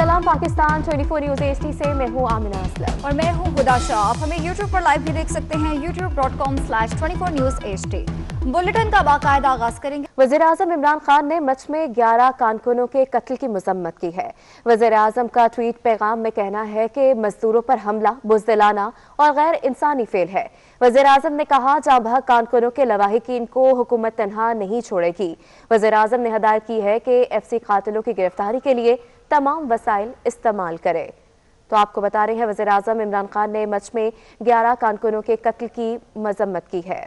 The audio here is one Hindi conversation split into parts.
सलाम पाकिस्तान 24 न्यूज़ एचडी से मैं हूँ आमिना असलम और मैं हूँ हुदा शाह। आप हमें YouTube पर लाइव भी देख सकते हैं youtube.com/24 News HD। बुलेटिन का बाकायदा आगाज करेंगे। वज़ीर आज़म इमरान खान ने मच में 11 कारकुनों के कत्ल की मजम्मत की है। वज़ीर आज़म का ट्वीट पैगाम में कहना है कि मजदूरों पर हमला बुज़दिलाना और गैर इंसानी फेल है। वज़ीर आज़म ने कहा जांबहक कारकुनों के लवाहिकीन को हुकूमत तनहा नहीं छोड़ेगी। वज़ीर आज़म ने हदायत की है कि FC कातिलों की गिरफ्तारी के लिए तमाम वसाइल इस्तेमाल करे। तो आपको बता रहे हैं वज़ीर आज़म इमरान खान ने मच में 11 कारकुनों के कत्ल की मजम्मत की है।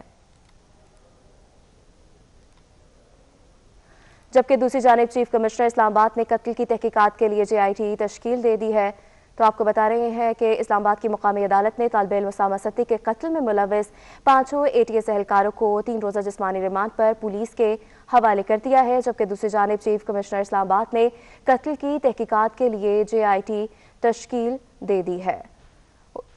जबकि दूसरी जानिब चीफ कमिश्नर इस्लामाबाद ने कत्ल की तहकीकात के लिए JIT तश्कील दे दी है। तो आपको बता रहे हैं कि इस्लामाबाद की मुकामी अदालत ने तालिब इल्म उसामा सत्ती के कत्ल में मुलव्विस 5 ATS एहलकारों को 3 रोज़ा जिस्मानी रिमांड पर पुलिस के हवाले कर दिया है। जबकि दूसरी जानिब चीफ कमिश्नर इस्लामाबाद ने कत्ल की तहकीकात के लिए JIT तश्कील दे दी है।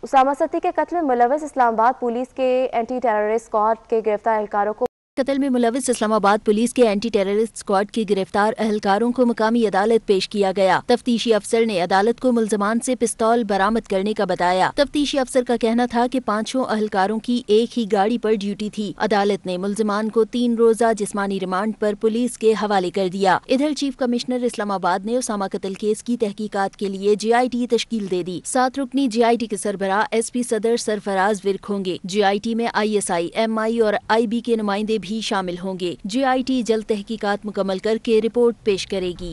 उसामा सत्ती के कत्ल में मुलव्विस इस्लामाबाद पुलिस के एंटी टेररिस्ट स्क्वाड के गिरफ्तार एहलकारों को कत्ल में मुलव्विस इस्लामाबाद पुलिस के एंटी टेररिस्ट स्क्वाड के गिरफ्तार एहलकारों को मुकामी अदालत पेश किया गया। तफ्तीशी अफसर ने अदालत को मुल्जमान से पिस्तौल बरामद करने का बताया। तफ्तीशी अफसर का कहना था कि 5 एहलकारों की एक ही गाड़ी पर ड्यूटी थी। अदालत ने मुल्जमान को 3 रोजा जिस्मानी रिमांड पर पुलिस के हवाले कर दिया। इधर चीफ कमिश्नर इस्लामाबाद ने उसामा कत्ल केस की तहकीकात के लिए JIT तश्कील दे दी। 7 रुकनी JIT के सरबराह SP सदर सरफराज विर्क होंगे। JIT में ISI, MI और IB के नुमाइंदे भी शामिल होंगे। JIT जल्द तहकीकात मुकम्मल करके रिपोर्ट पेश करेगी।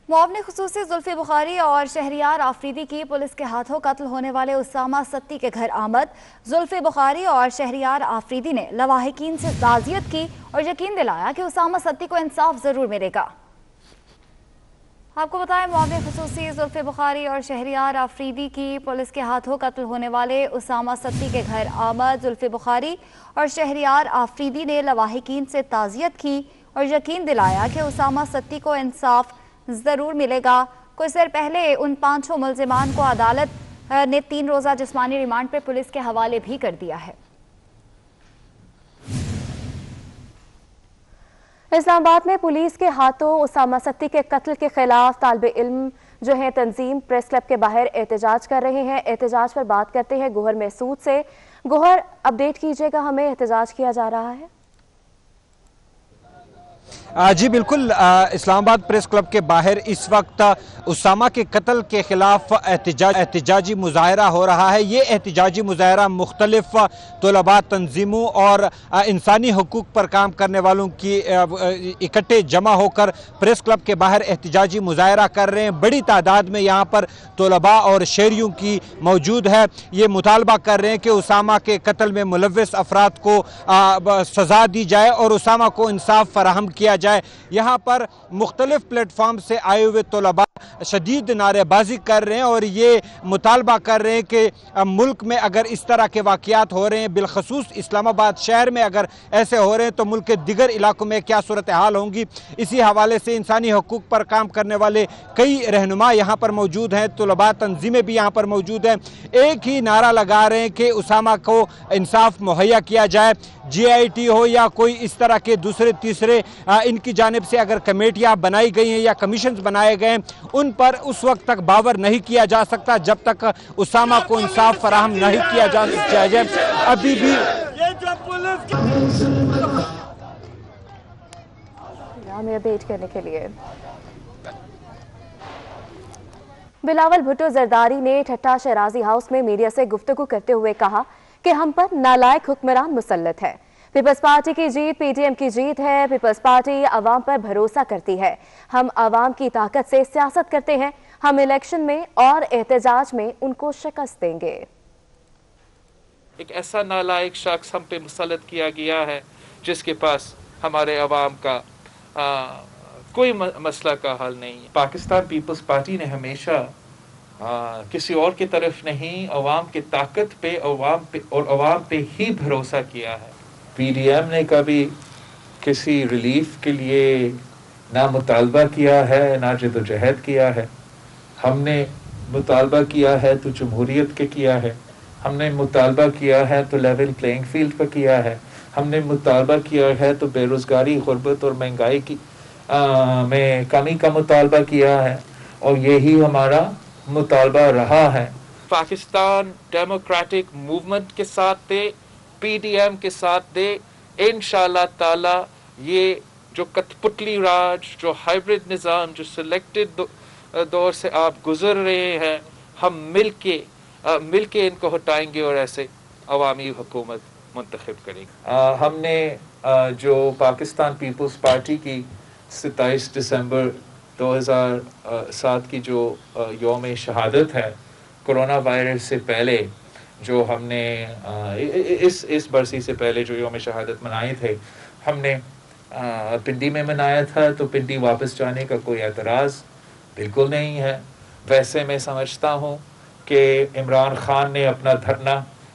मुआवने खुसूसी जुल्फी बुखारी और शहरियार आफरीदी की पुलिस के हाथों कत्ल होने वाले उसामा सत्ती के घर आमद। जुल्फी बुखारी और शहरियार आफरीदी ने लवाहिकीन से ताज़ियत की और यकीन दिलाया कि उसामा सत्ती को इंसाफ जरूर मिलेगा। आपको बताएं मुआवने खुसूसी जुल्फी बुखारी और शहरियार आफरीदी की पुलिस के हाथों कत्ल होने वाले उसामा सत्ती के घर आमद। जुल्फी बुखारी और शहरियार आफरीदी ने लवाहिकीन से ताज़ियत की और यकीन दिलाया कि उसामा सत्ती को इंसाफ जरूर मिलेगा। कुछ देर पहले उन 5 मुल्जिमान को अदालत ने 3 रोजा जिस्मानी रिमांड पर पुलिस के हवाले भी कर दिया है। इस्लामाबाद में पुलिस के हाथों उसामा सत्ती के कत्ल के खिलाफ तालिब इल्म जो है तंजीम प्रेस क्लब के बाहर एहतजाज कर रहे हैं। एहतजाज पर बात करते हैं गोहर महसूद से। गोहर, अपडेट कीजिएगा, हमें एहतजाज किया जा रहा है। जी बिल्कुल, इस्लामाबाद प्रेस क्लब के बाहर इस वक्त उसामा के कत्ल के खिलाफ एहतजाजी मुजाहरा हो रहा है। ये एहतजाजी मुजाहरा मुख्तलिफ तलबा तंजीमों और इंसानी हकूक़ पर काम करने वालों की इकट्ठे जमा होकर प्रेस क्लब के बाहर एहतजाजी मुजाहरा कर रहे हैं। बड़ी तादाद में यहाँ पर तलबा और शहरियों की मौजूद है। ये मुतालबा कर रहे हैं कि उसामा के कत्ल में मुलव्विस अफराद को सज़ा दी जाए और उसामा को इंसाफ फराहम किया जाए। यहाँ पर मुख्तलिफ प्लेटफॉर्म से आए हुए तलबा शदीद नारेबाजी कर रहे हैं और ये मुतालबा कर रहे हैं कि मुल्क में अगर इस तरह के वाक़यात हो रहे हैं, बिलखसूस इस्लामाबाद शहर में अगर ऐसे हो रहे हैं तो मुल्क के दिगर इलाकों में क्या सूरत हाल होंगी। इसी हवाले से इंसानी हकूक़ पर काम करने वाले कई रहनुमा यहाँ पर मौजूद हैं, तलबा तंजीमें भी यहाँ पर मौजूद हैं। एक ही नारा लगा रहे हैं कि उसामा को इंसाफ मुहैया किया जाए। JIT हो या कोई इस तरह के दूसरे तीसरे इनकी जानिब से अगर कमेटियाँ बनाई गई हैं या कमीशन बनाए गए हैं, उन पर उस वक्त तक बावर नहीं किया जा सकता जब तक उसामा को इंसाफ फराहम नहीं किया जा जाए। अभी भी हमें अपडेट करने के लिए बिलावल भुट्टो जरदारी ने ठट्टा शराजी हाउस में मीडिया से गुफ्तगू करते हुए कहा कि हम पर नालायक हुक्मरान मुसल्लत है। पीपल्स पार्टी की जीत PTM की जीत है। पीपल्स पार्टी आवाम पर भरोसा करती है। हम आवाम की ताकत से सियासत करते हैं। हम इलेक्शन में और एहतजाज में उनको शिकस्त देंगे। एक ऐसा नालायक शख्स हम पे मुसल्लत किया गया है जिसके पास हमारे आवाम का कोई मसला का हल नहीं है। पाकिस्तान पीपल्स पार्टी ने हमेशा किसी और की तरफ नहीं, अवाम की ताकत पे अवाम पे ही भरोसा किया है। PDM ने कभी किसी रिलीफ के लिए ना मुतालबा किया है ना जद्दोजहद किया है। हमने मुतालबा किया है तो जमहूरियत के किया है, हमने मुतालबा किया है तो लेवल प्लेइंग फील्ड पर किया है, हमने मुतालबा किया है तो बेरोज़गारी, गुर्बत और महंगाई की में कमी का मुतालबा किया है। और यही हमारा मुतालबा रहा है। पाकिस्तान डेमोक्रेटिक मूवमेंट के साथ दे, PDM के साथ दे, इंशाअल्लाह ताला ये जो कठपुतली राज, जो हाइब्रिड निज़ाम, जो सिलेक्टेड दौर से आप गुजर रहे हैं, हम मिलके इनको हटाएंगे और ऐसे अवामी हुकूमत मुंतखब करेंगे। हमने जो पाकिस्तान पीपल्स पार्टी की 27 दिसंबर 2007 की जो यौम शहादत है, कोरोना वायरस से पहले जो हमने इस बरसी से पहले जो यौम शहादत मनाए थे, हमने पिंडी में मनाया था। तो पिंडी वापस जाने का कोई एतराज़ बिल्कुल नहीं है। वैसे मैं समझता हूँ कि इमरान खान ने अपना धरना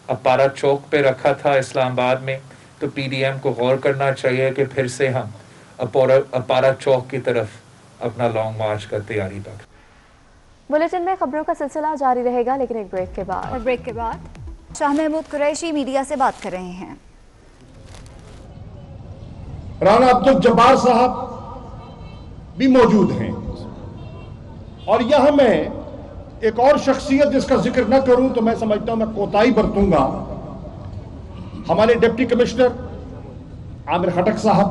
अपारा चौक पे रखा था इस्लामाबाद में, तो PDM को गौर करना चाहिए कि फिर से हम अपारा चौक की तरफ अपना लॉन्ग मार्च का तैयारी पर। बुलेटिन में खबरों का सिलसिला जारी रहेगा, लेकिन एक ब्रेक के बाद शाह महमूद कुरैशी मीडिया से बात कर रहे हैं। राना अब्दुल जब्बार साहब भी मौजूद हैं, और यह मैं एक और शख्सियत जिसका जिक्र न करूं तो मैं समझता हूं मैं कोताही बरतूंगा। हमारे डिप्टी कमिश्नर आमिर खटक साहब,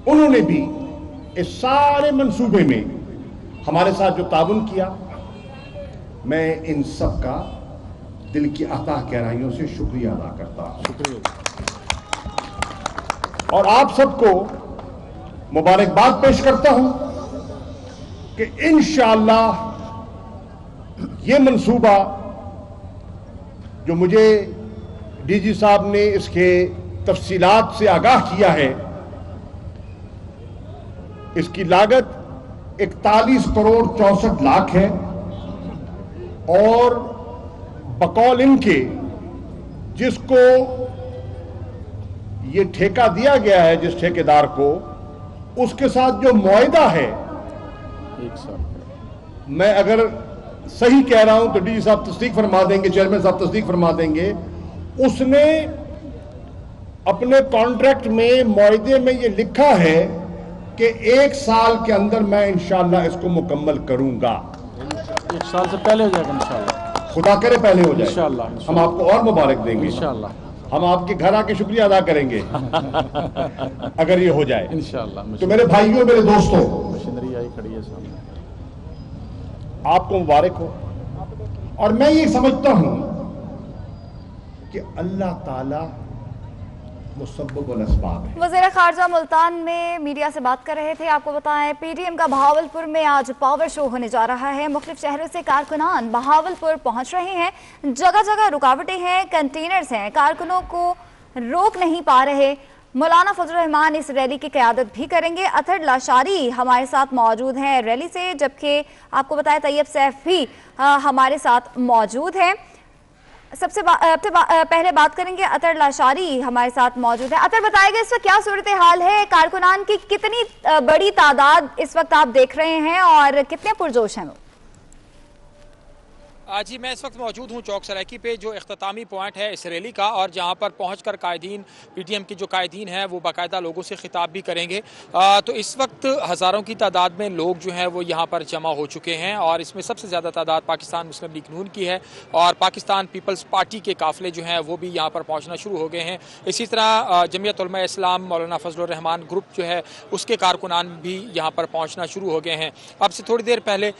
उन्होंने भी इस सारे मंसूबे में हमारे साथ जो ताउन किया, मैं इन सब का दिल की अता गहराइयों से शुक्रिया अदा करता हूं। और आप सबको मुबारकबाद पेश करता हूं कि इंशाअल्लाह ये मंसूबा जो मुझे DG साहब ने इसके तफसीलात से आगाह किया है, इसकी लागत 41 करोड़ 64 लाख है, और बकौल इनके जिसको ये ठेका दिया गया है, जिस ठेकेदार को, उसके साथ जो मुआहिदा है, मैं अगर सही कह रहा हूं तो DG साहब तस्दीक फरमा देंगे, चेयरमैन साहब तस्दीक फरमा देंगे, उसने अपने कॉन्ट्रैक्ट में, मुआहिदे में ये लिखा है कि 1 साल के अंदर मैं इंशाअल्लाह इसको मुकम्मल करूंगा। 1 साल से पहले हो जाएगा इंशाअल्लाह, खुदा करे पहले हो जाए इंशाअल्लाह। हम आपको और मुबारक देंगे इंशाअल्लाह, हम आपके घर आके शुक्रिया अदा करेंगे अगर ये हो जाए इंशाअल्लाह। तो मेरे भाइयों, मेरे दोस्तों, मशीनरी आई खड़ी है सामने, आपको मुबारक हो। और मैं ये समझता हूं कि अल्लाह ताला मुसब्बिबुल अस्बाब है। वज़ीर ख़ारजा मुल्तान में मीडिया से बात कर रहे थे। आपको बताएं, PDM का बहावलपुर में आज पावर शो होने जा रहा है। मुख्तलिफ शहरों से कारकुनान बहावलपुर पहुंच रहे हैं। जगह जगह रुकावटें हैं, कंटेनर्स हैं, कारकुनों को रोक नहीं पा रहे। मौलाना फजल रहमान इस रैली की क़यादत भी करेंगे। अतहर लाशारी हमारे साथ मौजूद हैं रैली से, जबकि आपको बताया तैयब सैफ भी हमारे साथ मौजूद हैं। सबसे पहले बात करेंगे, अतर लाशारी हमारे साथ मौजूद है। अतर, बताएगा इस वक्त क्या सूरत हाल है, कारकुनान की कितनी बड़ी तादाद इस वक्त आप देख रहे हैं और कितने पुरजोश हैं वो? जी, मैं इस वक्त मौजूद हूँ चौक सराकी पे, जो इख्तितामी पॉइंट है इस रैली का, और जहाँ पर पहुँचकर कायदीन, PDM के जो कायदीन हैं वो बाकायदा लोगों से खिताब भी करेंगे। तो इस वक्त हज़ारों की तादाद में लोग जो हैं वो यहाँ पर जमा हो चुके हैं, और इसमें सबसे ज़्यादा तादाद पाकिस्तान मुस्लिम लीग नून की है, और पाकिस्तान पीपल्स पार्टी के काफ़िले जो हैं वो भी यहाँ पर पहुँचना शुरू हो गए हैं। इसी तरह जमीयत उलमा इस्लाम मौलाना फजल रहमान ग्रुप जो है उसके कारकुनान भी यहाँ पर पहुँचना शुरू हो गए हैं। अब से थोड़ी देर पहले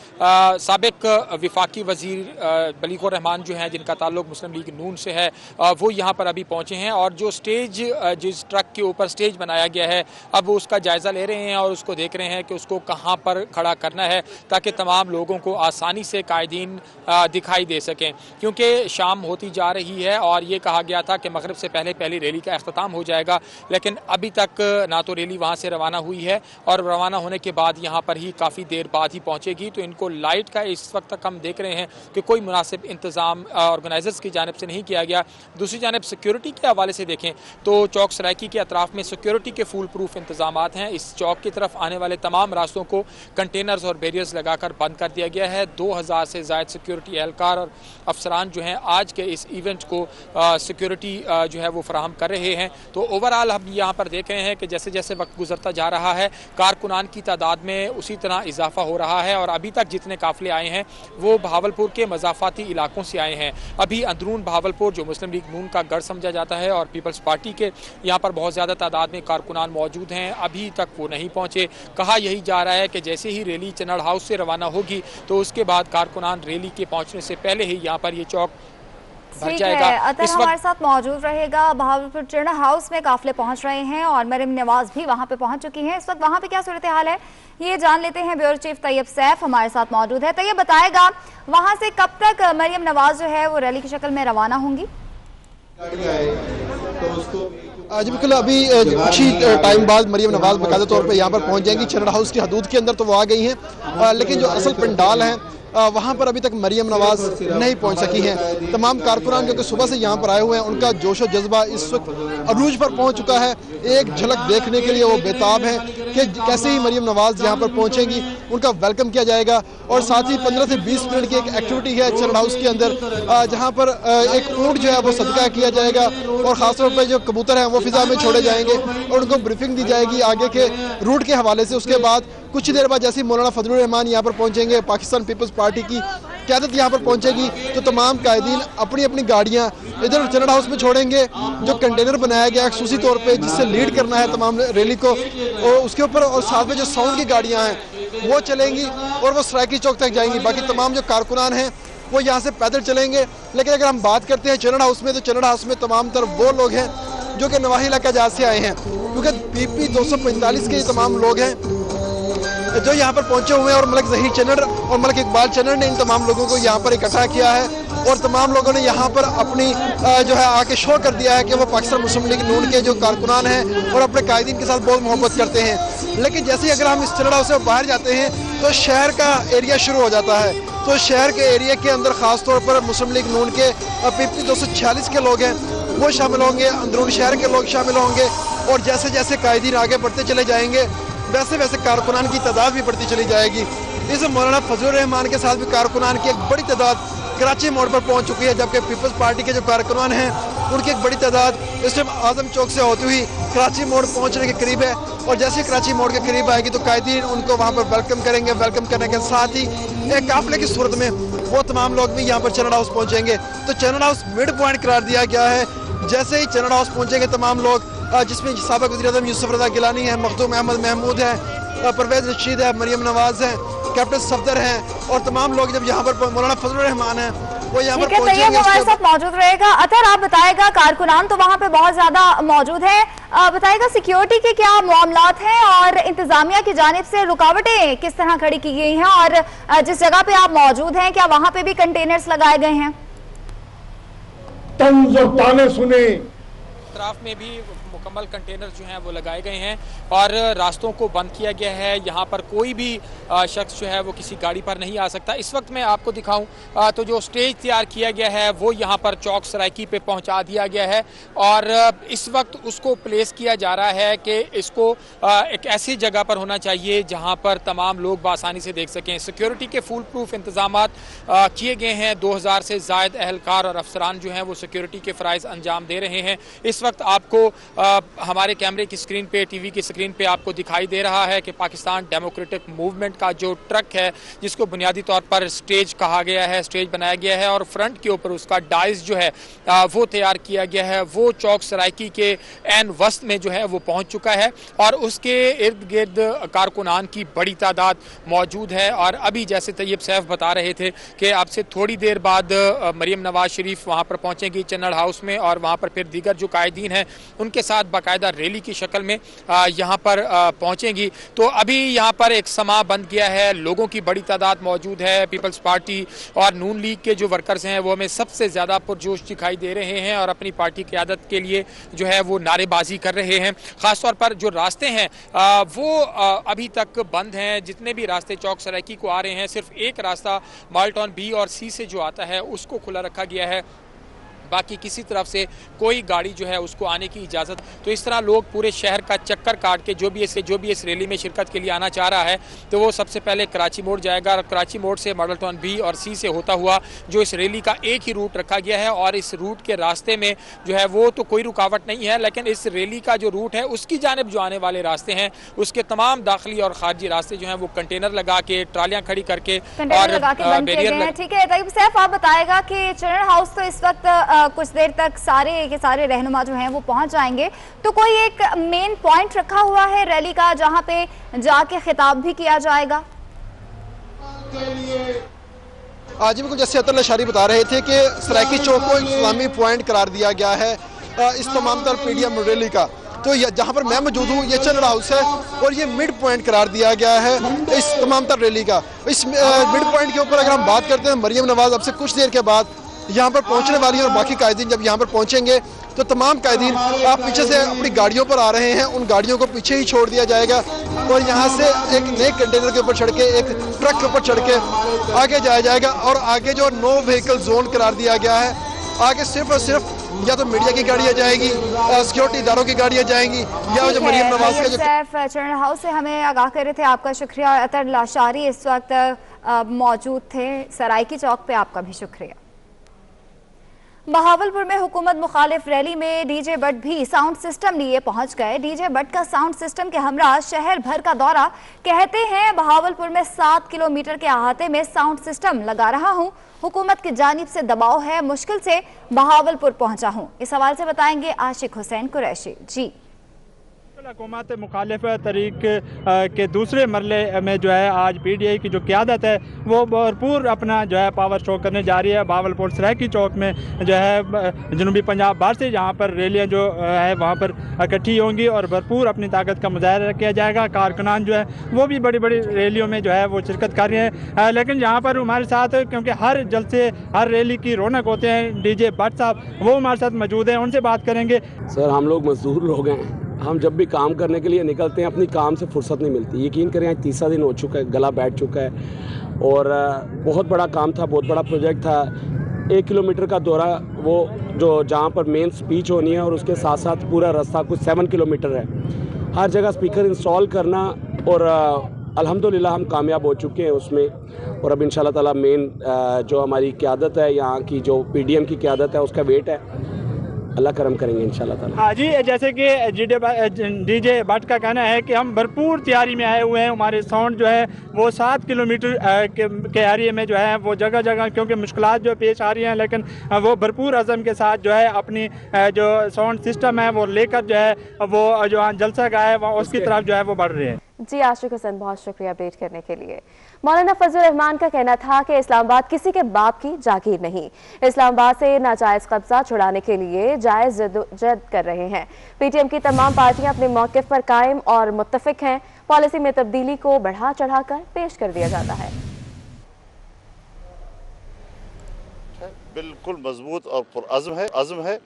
साबिक वफाकी वज़ीर बलीगुर रहमान जो हैं, जिनका ताल्लुक मुस्लिम लीग नून से है, वो यहाँ पर अभी पहुँचे हैं, और जो स्टेज, जिस ट्रक के ऊपर स्टेज बनाया गया है, अब वो उसका जायज़ा ले रहे हैं और उसको देख रहे हैं कि उसको कहाँ पर खड़ा करना है, ताकि तमाम लोगों को आसानी से कायदीन दिखाई दे सकें। क्योंकि शाम होती जा रही है और ये कहा गया था कि मगरिब से पहले पहली रैली का अख्ताम हो जाएगा, लेकिन अभी तक ना तो रैली वहाँ से रवाना हुई है, और रवाना होने के बाद यहाँ पर ही काफ़ी देर बाद ही पहुँचेगी। तो इनको लाइट का इस वक्त तक हम देख रहे हैं कि कोई मुनासिब इंतज़ाम ऑर्गेनाइजर्स की जानिब से नहीं किया गया। दूसरी जानिब सिक्योरिटी के हवाले से देखें तो चौक सराइकी के अतराफ़ में सिक्योरिटी के फुल प्रूफ इंतजाम हैं। इस चौक की तरफ आने वाले तमाम रास्तों को कंटेनर्स और बैरियर्स लगाकर बंद कर दिया गया है। 2000 से ज़ायद सिक्योरिटी एहलकार और अफसरान जो हैं आज के इस इवेंट को सिक्योरिटी जो है वो फराहम कर रहे हैं। तो ओवरऑल हम यहाँ पर देख रहे हैं कि जैसे जैसे वक्त गुजरता जा रहा है कारकुनान की तादाद में उसी तरह इजाफा हो रहा है और अभी तक जितने काफिले आए हैं वो भावलपुर के मज़ाफ़ाती इलाकों से आए हैं। अभी अंदरून भावलपुर जो मुस्लिम लीग नून का गढ़ समझा जाता है और पीपल्स पार्टी के यहाँ पर बहुत ज़्यादा तादाद में कारकुनान मौजूद हैं, अभी तक वो नहीं पहुँचे। कहा यही जा रहा है कि जैसे ही रैली चन्नड़ हाउस से रवाना होगी तो उसके बाद कारकुनान रैली के पहुँचने से पहले ही यहाँ पर ये चौक ठीक है। अतर हमारे साथ मौजूद रहेगा। भावलपुर चन्नड़ हाउस में काफिले पहुंच रहे हैं और मरियम नवाज भी वहां पे पहुंच चुकी हैं। इस वक्त वहां पे क्या सूरत हाल है ये जान लेते हैं। ब्यूरो चीफ तैयब सैफ हमारे साथ मौजूद है। तैयब बताएगा वहां से कब तक मरियम नवाज जो है वो रैली की शक्ल में रवाना होंगी? जी बिल्कुल, अभी कुछ ही टाइम बाद मरियम नवाज बाकायदा तौर पे यहाँ पर पहुँच जाएंगी। चन्नड़ हाउस की हदूद के अंदर तो वो आ गई हैं, लेकिन जो असल पंडाल है वहाँ पर अभी तक मरियम नवाज नहीं पहुँच सकी हैं। तमाम कारकुनान जो कि सुबह से यहाँ पर आए हुए हैं उनका जोश और जज्बा इस वक्त अरूज पर पहुँच चुका है। एक झलक देखने के लिए वो बेताब हैं कि कैसे ही मरियम नवाज यहाँ पर पहुँचेंगी उनका वेलकम किया जाएगा। और साथ ही 15 से 20 मिनट की एक एक्टिविटी है चन्नड़ हाउस के अंदर जहाँ पर एक ऊँट जो है वो सदका किया जाएगा और ख़ासतौर पर जो कबूतर हैं वो फिजा में छोड़े जाएंगे और उनको ब्रीफिंग दी जाएगी आगे के रूट के हवाले से। उसके बाद कुछ देर बाद जैसे मौलाना फजलुर रहमान यहाँ पर पहुँचेंगे, पाकिस्तान पीपल्स पार्टी की क़यादत यहाँ पर पहुँचेगी, तो तमाम कायदीन अपनी अपनी गाड़ियाँ इधर चन्नड़ हाउस में छोड़ेंगे। जो कंटेनर बनाया गया खसूसी तौर पे जिससे लीड करना है तमाम रैली को और उसके ऊपर, और साथ में जो साउंड की गाड़ियाँ हैं वो चलेंगी और वो सराइकी चौक तक जाएंगी। बाकी तमाम जो कारकुनान हैं वो यहाँ से पैदल चलेंगे। लेकिन अगर हम बात करते हैं चन्नड़ हाउस में तो चन्नड़ हाउस में तमाम तरफ वो लोग हैं जो कि नवाही इलाका जहाज से आए हैं, क्योंकि PP 245 के तमाम लोग हैं जो यहाँ पर पहुंचे हुए हैं और मलिक ज़हीर चन्नड़ और मलिक इकबाल चन्नड़ ने इन तमाम लोगों को यहाँ पर इकट्ठा किया है और तमाम लोगों ने यहाँ पर अपनी जो है आके शो कर दिया है कि वो पाकिस्तान मुस्लिम लीग नून के जो कारकुनान हैं और अपने कायदीन के साथ बहुत मोहब्बत करते हैं। लेकिन जैसे ही अगर हम इस चन्नड़ हाउस से बाहर जाते हैं तो शहर का एरिया शुरू हो जाता है। तो शहर के एरिया के अंदर ख़ास तौर पर मुस्लिम लीग नून के PP 246 के लोग हैं वो शामिल होंगे, अंदरून शहर के लोग शामिल होंगे और जैसे जैसे कायदीन आगे बढ़ते चले जाएंगे वैसे वैसे कारकुनान की तादाद भी बढ़ती चली जाएगी। इस मौलाना फजलुर रहमान के साथ भी कारकुनान की एक बड़ी तादाद कराची मोड़ पर पहुंच चुकी है, जबकि पीपल्स पार्टी के जो कारकुनान हैं उनकी एक बड़ी तादाद इस टाइम आजम चौक से होती हुई कराची मोड़ पहुंचने के करीब है। और जैसे ही कराची मोड़ के करीब आएगी तो कायदीन उनको वहाँ पर वेलकम करेंगे। वेलकम करने के साथ ही एक काफिले की सूरत में वो तमाम लोग भी यहाँ पर चन्नड़ हाउस पहुँचेंगे। तो चन्नड़ हाउस मिड पॉइंट करार दिया गया है। जैसे ही चन्नड़ हाउस पहुँचेंगे तमाम लोग, जिसमें साबिक वज़ीर-ए-आज़म यूसुफ रज़ा गिलानी है, मखदूम अहमद महमूद है, परवेज़ रशीद है, मरियम नवाज है, कैप्टन सफदर हैं और तमाम लोग जब यहाँ पर मौलाना फजलुर रहमान है वो यहाँ पर पहुंचेंगे। हमारे साथ मौजूद रहेगा। अतर आप बताएगा कारकुनान तो वहाँ पे बहुत ज्यादा मौजूद है, बताएगा सिक्योरिटी के क्या मामलात हैं और इंतजामिया की जानिब से रुकावटें किस तरह खड़ी की गई हैं और जिस जगह पे आप मौजूद हैं क्या वहाँ पे भी कंटेनर्स लगाए गए हैं? तंज और ताने सुने अतराफ में भी मुकम्मल कंटेनर जो हैं वो लगाए गए हैं और रास्तों को बंद किया गया है। यहाँ पर कोई भी शख्स जो है वो किसी गाड़ी पर नहीं आ सकता। इस वक्त मैं आपको दिखाऊं तो जो स्टेज तैयार किया गया है वो यहाँ पर चौक सराइकी पे पहुँचा दिया गया है और इस वक्त उसको प्लेस किया जा रहा है कि इसको एक ऐसी जगह पर होना चाहिए जहाँ पर तमाम लोग बआसानी से देख सकें। सिक्योरिटी के फुल प्रूफ इंतजाम किए गए हैं। 2000 से ज़ायद एहलकार और अफसरान जो हैं वो सिक्योरिटी के फ़राइज़ अंजाम दे रहे हैं। इस वक्त आपको हमारे कैमरे की स्क्रीन पे, टीवी की स्क्रीन पे आपको दिखाई दे रहा है कि पाकिस्तान डेमोक्रेटिक मूवमेंट का जो ट्रक है जिसको बुनियादी तौर पर स्टेज कहा गया है, स्टेज बनाया गया है और फ्रंट के ऊपर उसका डाइस जो है वो तैयार किया गया है, वो चौक सराइकी के एन वस्त में जो है वो पहुंच चुका है और उसके इर्द गिर्द कारकुनान की बड़ी तादाद मौजूद है। और अभी जैसे तैयब सैफ बता रहे थे कि अब से थोड़ी देर बाद मरियम नवाज शरीफ वहाँ पर पहुँचेंगी चन्नड़ हाउस में और वहाँ पर फिर दीगर जो कायदीन हैं उनके साथ बाद बाकायदा रैली की शक्ल में यहाँ पर पहुँचेंगी। तो अभी यहाँ पर एक समा बंद किया है, लोगों की बड़ी तादाद मौजूद है। पीपल्स पार्टी और नून लीग के जो वर्कर्स हैं वो हमें सबसे ज़्यादा पुरजोश दिखाई दे रहे हैं और अपनी पार्टी क़यादत के लिए जो है वो नारेबाजी कर रहे हैं। ख़ासतौर पर जो रास्ते हैं वो अभी तक बंद हैं। जितने भी रास्ते चौक सराइकी को आ रहे हैं, सिर्फ एक रास्ता माल्टॉन बी और सी से जो आता है उसको खुला रखा गया है, बाकी किसी तरफ से कोई गाड़ी जो है उसको आने की इजाज़त। तो इस तरह लोग पूरे शहर का चक्कर काट के जो भी इस रैली में शिरकत के लिए आना चाह रहा है तो वो सबसे पहले कराची मोड़ जाएगा और कराची मोड़ से मॉडल टाउन बी और सी से होता हुआ जो इस रैली का एक ही रूट रखा गया है। और इस रूट के रास्ते में जो है वो तो कोई रुकावट नहीं है, लेकिन इस रैली का जो रूट है उसकी जानिब जो आने वाले रास्ते हैं उसके तमाम दाखिली और खारजी रास्ते जो हैं वो कंटेनर लगा के, ट्रालियां खड़ी करके और बैरियर। ठीक है तैयब सैफ, आप बताएगा कि चरण हाउस तो इस वक्त कुछ देर तक सारे के सारे रहनुमा जो हैं वो पहुंच जाएंगे, तो कोई एक मेन पॉइंट रखा हुआ है रैली का जहां पे जाके खिताब भी किया जाएगा? आज बिल्कुल जैसे अतुल अशारी बता रहे थे कि सराइकी चौक को इस्लामी पॉइंट करार दिया गया है इस तमाम तर पीडीएम रैली का। तो जहाँ पर मैं मौजूद हूँ ये चरण हाउस है और ये मिड पॉइंट करार दिया गया है इस तमाम तर रैली का। इस मिड पॉइंट के ऊपर अगर हम बात करते हैं, मरियम नवाज अब से कुछ देर के बाद यहाँ पर पहुँचने वाली है और बाकी कायदीन जब यहाँ पर पहुँचेंगे तो तमाम कायदीन आप पीछे से अपनी गाड़ियों पर आ रहे हैं, उन गाड़ियों को पीछे ही छोड़ दिया जाएगा और यहाँ से एक नए कंटेनर के ऊपर चढ़ के, एक ट्रक के ऊपर चढ़ के आगे जाया जाएगा। और आगे जो नो व्हीकल जोन करार दिया गया है, आगे सिर्फ और सिर्फ या तो मीडिया की गाड़ियाँ जाएंगी, सिक्योरिटी इदारों की गाड़ियाँ जाएंगी, या जो मरियम नवाज के जो चरण हाउस से हमें आगाह कर रहे थे। आपका शुक्रिया। अतर लाशारी इस वक्त मौजूद थे सराइकी चौक पे, आपका भी शुक्रिया। बहावलपुर में हुकूमत मुखालिफ रैली में डीजे बट भी साउंड सिस्टम लिए पहुंच गए। डीजे बट का साउंड सिस्टम के हमरा शहर भर का दौरा, कहते हैं बहावलपुर में 7 किलोमीटर के अहाते में साउंड सिस्टम लगा रहा हूं, हुकूमत की जानिब से दबाव है, मुश्किल से बहावलपुर पहुंचा हूं। इस हवाले से बताएंगे आशिक हुसैन कुरैशी जी। हुकूमत मुखालिफ तरीक के दूसरे मरले में जो है आज पीडीआई की जो क़यादत है वो भरपूर अपना जो है पावर शो करने जा रही है। बहावलपुर सराइकी चौक में जो है जनूबी पंजाब बाहर से जहाँ पर रैलियाँ जो है वहाँ पर इकट्ठी होंगी और भरपूर अपनी ताकत का मुजाहरा किया जाएगा। कारकुनान जो है वो भी बड़ी बड़ी रैलियों में जो है वो शिरकत कर रहे हैं। लेकिन यहाँ पर हमारे साथ, क्योंकि हर जलसे हर रैली की रौनक होते हैं, डीजे भट्ट साहब वो हमारे साथ मौजूद हैं, उनसे बात करेंगे। सर, हम लोग मजदूर लोग हैं, हम जब भी काम करने के लिए निकलते हैं अपनी काम से फुर्सत नहीं मिलती। यकीन करें आज तीसरा दिन हो चुका है, गला बैठ चुका है और बहुत बड़ा काम था, बहुत बड़ा प्रोजेक्ट था। 1 किलोमीटर का दौरा वो जो जहाँ पर मेन स्पीच होनी है और उसके साथ साथ पूरा रास्ता कुछ 7 किलोमीटर है। हर जगह स्पीकर इंस्टॉल करना और अल्हम्दुलिल्लाह हम कामयाब हो चुके हैं उसमें। और अब इंशाल्लाह ताला मेन जो हमारी क़यादत है यहाँ की, जो पीडीएम की क़यादत है, उसका वेट है, अल्लाह करम करेंगे इंशाल्लाह ताला। हाँ जी, जैसे कि डीजे भट्ट का कहना है कि हम भरपूर तैयारी में आए हुए हैं। हमारे साउंड जो है वो 7 किलोमीटर के एरिए में जो है वो जगह जगह क्योंकि मुश्किलात जो पेश आ रही हैं, लेकिन वो भरपूर अज़म के साथ जो है अपनी जो साउंड सिस्टम है वो लेकर जो है वो जो जलसा का है वहाँ उसकी तरफ जो है वो बढ़ रहे हैं। जी आशिक हुसैन, बहुत शुक्रिया अपडेट करने के लिए। मौलाना फजल रहमान का कहना था कि इस्लामाबाद किसी के बाप की जागीर नहीं, इस्लामाबाद से नाजायज कब्जा छुड़ाने के लिए जायज जद्दोजहद कर रहे हैं। पीटीएम की तमाम पार्टियां अपने मौक़िफ़ पर कायम और मुत्तफिक हैं। पॉलिसी में तब्दीली को बढ़ा चढ़ाकर पेश कर दिया जाता है। बिल्कुल मजबूत और पुरअज़्म है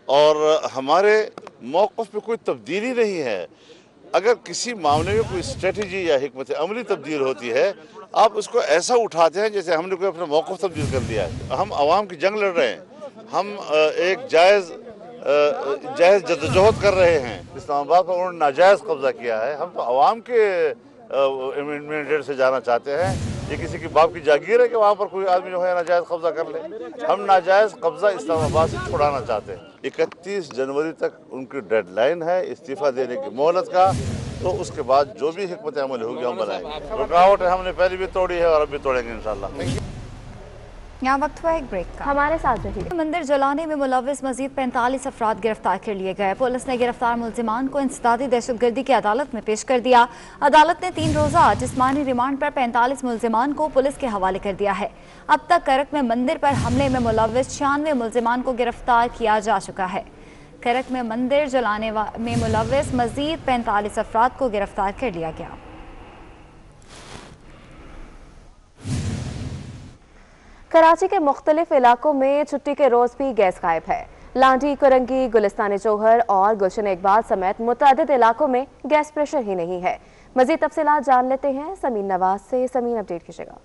और हमारे मौक़िफ़ पे कोई तब्दीली नहीं है। अगर किसी मामले में कोई स्ट्रेटजी या हिकमत अमली तब्दील होती है, आप उसको ऐसा उठाते हैं जैसे हमने कोई अपना मौक़िफ़ तब्दील कर दिया है। हम आवाम की जंग लड़ रहे हैं, हम एक जायज़ जद्दोजहद कर रहे हैं। इस्लामाबाद पर उन्होंने नाजायज़ कब्जा किया है, हम तो आवाम के मैंडेट से जाना चाहते हैं। ये किसी की बाप की जागीर है कि वहाँ पर कोई आदमी जो है नाजायज़ कब्जा कर ले। हम नाजायज़ कब्जा इस्लामाबाद से छुड़ाना चाहते हैं। 31 जनवरी तक उनकी डेडलाइन है इस्तीफ़ा देने की मोहलत का, तो उसके बाद जो भी हिकमत अमल होगी हम बनाएंगे। रुकावट है हमने पहले भी तोड़ी है और अब भी तोड़ेंगे इंशाल्लाह। यहाँ वक्त हुआ एक ब्रेक का, हमारे साथ रहिए। मंदिर जलाने में मुलविस मजीद 45 अफराद गिरफ्तार कर लिए गए। पुलिस ने गिरफ्तार मुल्जिमान को इंसदादी दहशतगर्दी की अदालत में पेश कर दिया। अदालत ने 3 रोज़ा जिस्मानी रिमांड पर 45 मुल्जिमान को पुलिस के हवाले कर दिया है। अब तक करक में मंदिर पर हमले में मुलविस 96 मुल्जिमान को गिरफ्तार किया जा चुका है। करक में मंदिर जलाने में मुलव्विस मजीद 45 अफराद को गिरफ्तार कर लिया गया। कराची के मुख्तलिफ इलाकों में छुट्टी के रोज भी गैस गायब है। लांडी, कुरंगी, गुलिस्तान जौहर और गुलशन इकबाल समेत मुतअद्दिद इलाकों में गैस प्रेशर ही नहीं है। मजीद तफसीलात जान लेते हैं समीन नवाज से। समीन, अपडेट कीजिएगा।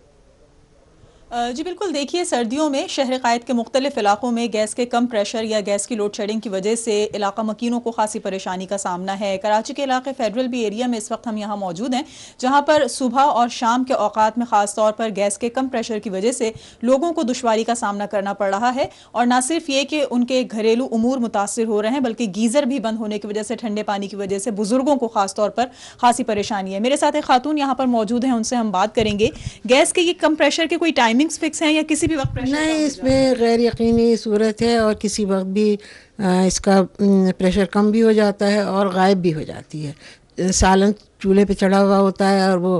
जी बिल्कुल, देखिए सर्दियों में शहर क़ायद के मुख्तलिफ इलाकों में गैस के कम प्रेशर या गैस की लोड शेडिंग की वजह से इलाका मकीनों को खासी परेशानी का सामना है। कराची के इलाके फेडरल बी एरिया में इस वक्त हम यहाँ मौजूद हैं, जहाँ पर सुबह और शाम के औकात में ख़ास तौर पर गैस के कम प्रेशर की वजह से लोगों को दुश्वारी का सामना करना पड़ रहा है। और न सिर्फ ये कि उनके घरेलू उमूर मुतासिर हो रहे हैं, बल्कि गीज़र भी बंद होने की वजह से, ठंडे पानी की वजह से बुजुर्गों को खास तौर पर खासी परेशानी है। मेरे साथ एक खातून यहाँ पर मौजूद हैं, उनसे हम बात करेंगे। गैस के ये कम प्रेशर के कोई टाइमिंग्स फिक्स हैं या किसी भी वक्त प्रेशर? नहीं, इसमें गैर यकीनी सूरत है और किसी वक्त भी इसका प्रेशर कम भी हो जाता है और गायब भी हो जाती है। सालन चूल्हे पे चढ़ा हुआ होता है और वो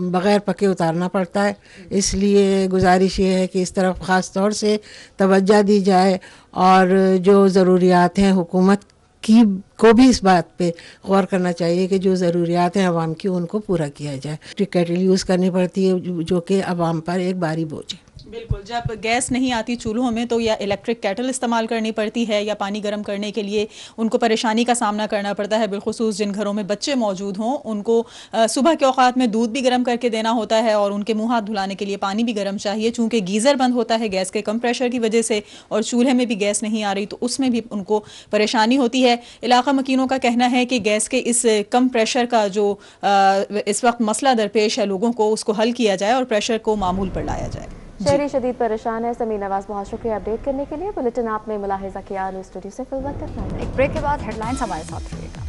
बग़ैर पके उतारना पड़ता है। इसलिए गुजारिश ये है कि इस तरफ ख़ास तौर से तवज्जो दी जाए और जो ज़रूरियात हैं हुकूमत की को भी इस बात पे गौर करना चाहिए कि जो ज़रूरियात हैं आवाम की उनको पूरा किया जाए। केटल यूज़ करनी पड़ती है जो कि आवाम पर एक भारी बोझ है। बिल्कुल, जब गैस नहीं आती चूल्हों में तो या इलेक्ट्रिक केटल इस्तेमाल करनी पड़ती है या पानी गर्म करने के लिए उनको परेशानी का सामना करना पड़ता है। बिलखुसूस जिन घरों में बच्चे मौजूद हों उनको सुबह के औकात में दूध भी गर्म करके देना होता है और उनके मुंह हाथ धुलाने के लिए पानी भी गर्म चाहिए। चूँकि गीज़र बंद होता है गैस के कम प्रेशर की वजह से और चूल्हे में भी गैस नहीं आ रही तो उसमें भी उनको परेशानी होती है। इलाका मकीनों का कहना है कि गैस के इस कम प्रेशर का जो इस वक्त मसला दरपेश है लोगों को, उसको हल किया जाए और प्रेशर को मामूल पर लाया जाए। शहरी शदीद परेशान है। समीन नवाज, बहुत शुक्रिया अपडेट करने के लिए। बुलेटिन आपने मुलाहिजा किया न्यूज़ स्टूडियो से। फिलहाल एक ब्रेक के बाद हेडलाइंस हमारे साथ रहिएगा।